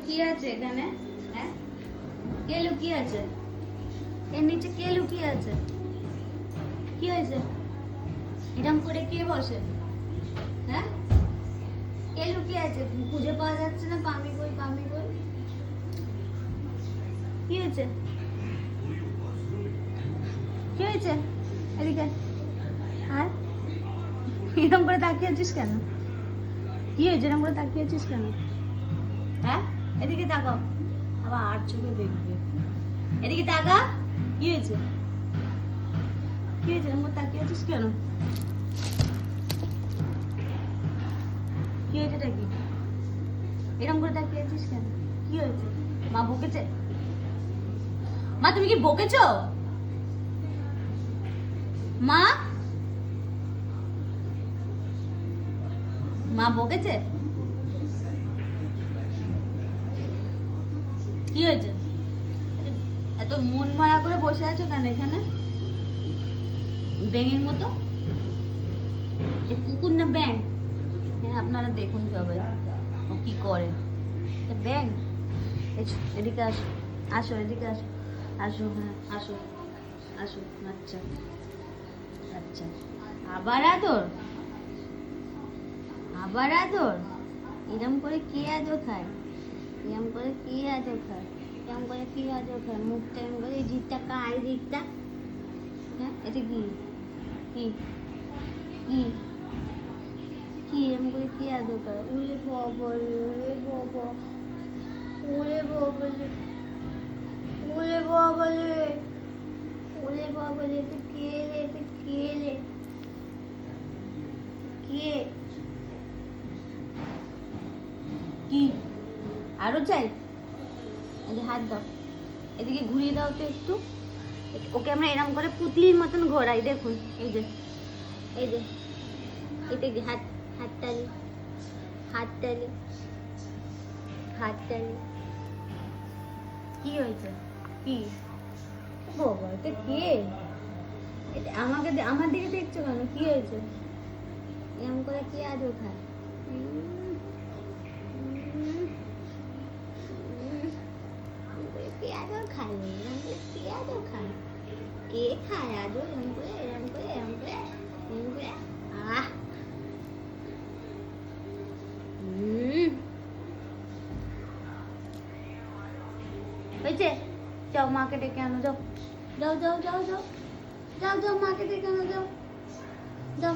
লুকিয়ে আছে এখানে? হ্যাঁ, কে লুকিয়ে আছে? এর নিচে কে লুকিয়ে আছে? কি হয়েছে? এরকম করে কে বসে? হ্যাঁ, কে লুকিয়ে আছে? খুঁজে পাওয়া যাচ্ছে না। পামি কই, পামি কই? কি হয়েছে? কি হয়েছে? এদিকে আর এরকম করে তাকিয়ে আছিস কেন? কি হয়েছে? এরকম করে তাকিয়ে আছিস কেন? হ্যাঁ, এদিকে তাকাও। আবার আর চোখে দেখবে। এদিকে তাকা। কি হয়েছে? কি হয়েছে? এরকম করে তাকিয়ে আছিস কেন? কি হয়েছে? এটা কি? এরকম করে তাকিয়ে আছিস কেন? কি হয়েছে? মা বকেছে? মা তুমি কি বকেছো? মা, মা বকেছে? কি হয়েছে? এত মন মারা করে বসে আছো কেন এখানে ব্যাঙের মতো? কুকুর না ব্যাঙ? হ্যাঁ, আপনারা দেখুন সবাই ও কি করে। ব্যাঙ, এদিকে আসো, আসো এদিকে আসো, আসো, হ্যাঁ আসো, আসো। আচ্ছা আচ্ছা, আবার আদর, আবার আদর। এরম করে কে আদর খায়? এরম করে কে আদর খায়? এরম করে কি আদর খায়? মুখটা এরম করে, এই জিভটা কার, এই জিভটা? হ্যাঁ, এটা কি? কি কি কি এরম করে কি আদর খায়? উলে বাবা রে, উলে বাবা, উলে বাবা রে, উলে বাবা রে, উলে বাবা রে। তুই কে রে? তুই কে রে? কে? কি আরো চাই? এই হাত দাও, এদিকে ঘুরিয়ে দাও তো একটু। ওকে আমরা এরম করে পুতলির মতন ঘোরাই, দেখুন। এই যে, এই যে, এটা কি? হাত, হাততালি, হাততালি, হাততালি। কি হয়েছে? কি বাবা, এটা কে? এটা আমাকে, আমার দিকে দেখছো কেন? কি হয়েছে? এরম করে কি আদর খায়? কে আদর খায়? এরম করে কে আদর খায়? কে খায় আদর? এরম করে, এরম করে, এরম করে, এরম করে। আহ, হয়েছে? যাও মাকে ডেকে আনো, যাও, যাও, যাও, যাও, যাও, যাও, যাও, মাকে ডেকে আনো, যাও, যাও।